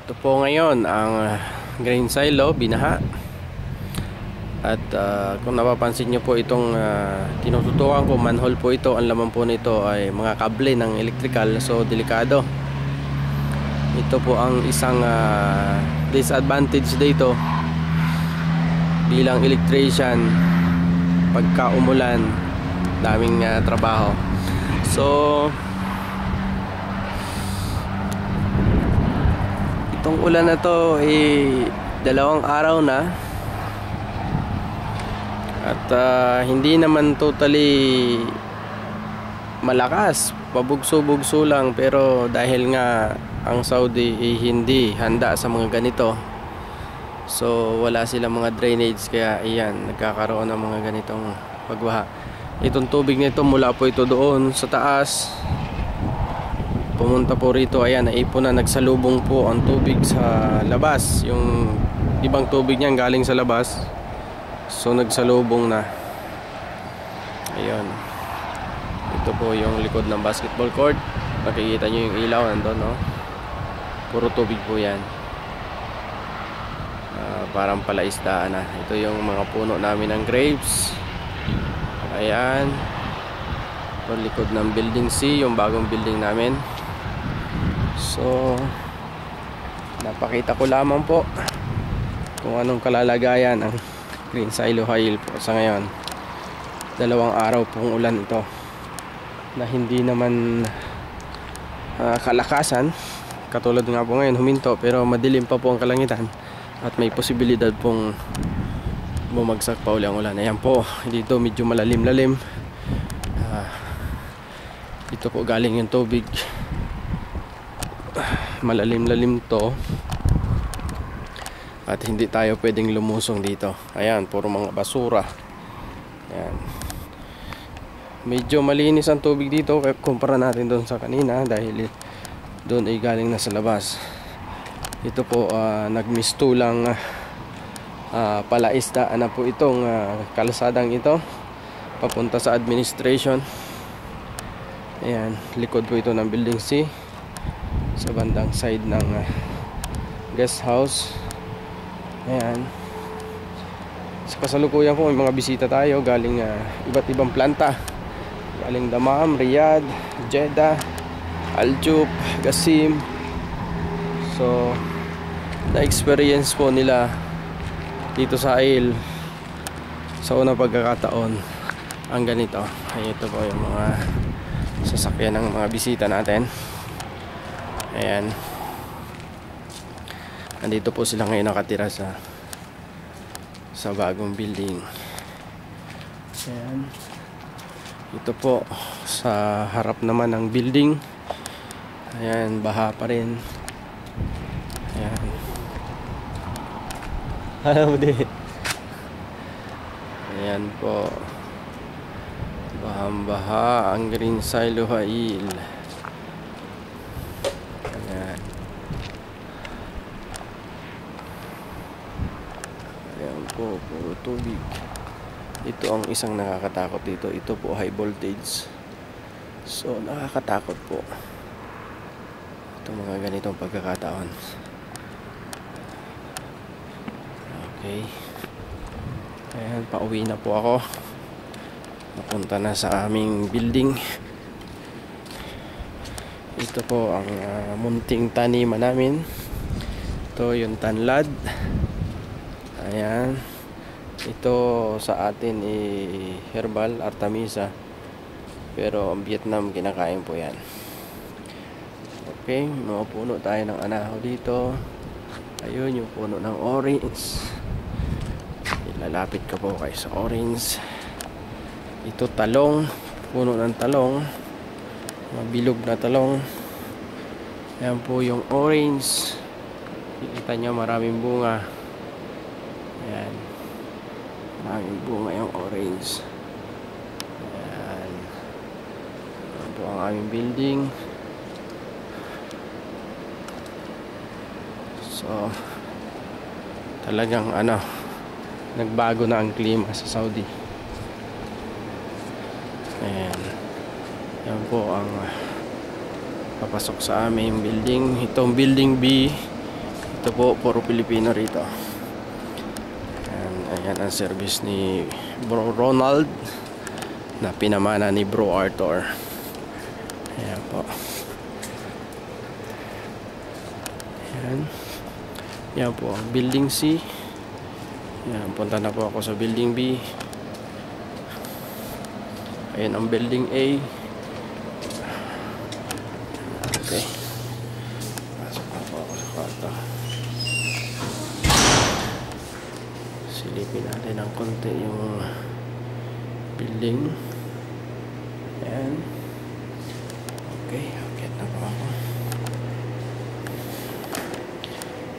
Ito po ngayon ang grain silo, binaha. At kung napapansin nyo po itong tinututukan ko, manhole po ito. Ang laman po nito ay mga kable ng electrical, so delikado. Ito po ang isang disadvantage dito bilang electrician. Pagka umulan, daming trabaho. So itong ulan na to dalawang araw na. At hindi naman totally malakas, pabugso-bugso lang. Pero dahil nga ang Saudi hindi handa sa mga ganito, so wala silang mga drainage, kaya iyan, nagkakaroon ng mga ganitong pagbaha. Itong tubig nito mula po ito doon sa taas, pumunta po rito, ayan, naipon na, nagsalubong po ang tubig sa labas. Yung ibang tubig niyan galing sa labas, so nagsalubong na. Ayun, ito po yung likod ng basketball court. Makikita nyo yung ilaw nandun, no? Puro tubig po yan. Parang palaisdaan na. Ito yung mga puno namin ng grapes. Ayan, ito likod ng building C, yung bagong building namin. So napakita ko lamang po kung anong kalalagayan ng green silo hile po sa ngayon. Dalawang araw pong ulan ito na hindi naman kalakasan. Katulad nga po ngayon, huminto, pero madilim pa po ang kalangitan at may posibilidad pong bumagsak pa uli ang ulan. Ayan po, dito medyo malalim-lalim. Ito po galing yung tubig, malalim-lalim to, at hindi tayo pwedeng lumusong dito. Ayan, puro mga basura. Ayan, medyo malinis ang tubig dito kumpara natin doon sa kanina, dahil doon ay galing na sa labas. Ito po nagmistulang palaisdaan na po itong kalsadang ito papunta sa administration. Ayan, likod po ito ng building C, sa bandang side ng guest house. Ayan, sa kasalukuyan po may mga bisita tayo galing iba't ibang planta, galing Dammam, Riyadh, Jeddah, Al-Juf, Qasim. So na-experience po nila dito sa Ail sa unang pagkakataon ang ganito. Ay, ito po yung mga sasakyan ng mga bisita natin. Ayan, andito po sila ngayon nakatira sa bagong building. Ayan, ito po sa harap naman ng building. Ayan, baha pa rin. Ayan, alam mo din. Ayan po, bahang-baha ang green silo hile. Ayan, ayan po, puro tubig. Ito ang isang nakakatakot dito. Ito po high voltage, so nakakatakot po itong mga ganitong pagkakataon. Okay, ayan, pauwi na po ako. Napunta na sa aming building. Ito po ang munting taniman namin. Ito yung tanlad. Ayan, ito sa atin herbal artemisia, pero ang Vietnam kinakain po yan. Okay, mga puno tayo ng anahaw dito. Ayun yung puno ng orange. Ilalapit ka po kayo sa orange. Ito talong, puno ng talong, mabilog na talong. Ayan po yung orange. Kita nyo maraming bunga. Ayan, maraming bunga yung orange. Ayan, ayan po ang aming building. So talagang nagbago na ang klima sa Saudi. Ayan, yan po ang papasok sa aming building. Itong building B, Ito po, puro Pilipino rito. Ayan ang service ni Bro Ronald na pinamana ni Bro Arthur. Ayan po. Ayan. Ayan po, building C. Ayan, punta na po ako sa building B. Ayan ang building A. Okay. Pasok na po ako sa kwarto. Silipin natin ng konti yung building. Ayan. Okay, okay na po ako.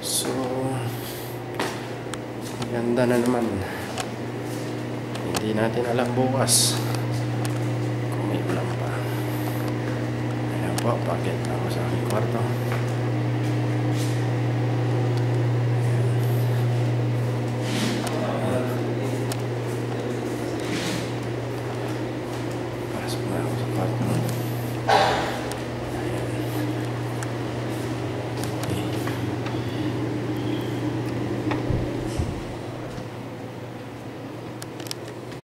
So, ganda na naman. Hindi natin alam bukas kung may ulam pa. Ayan po, pakit na ako sa aking kwarto. Pasok na ako sa kwarto.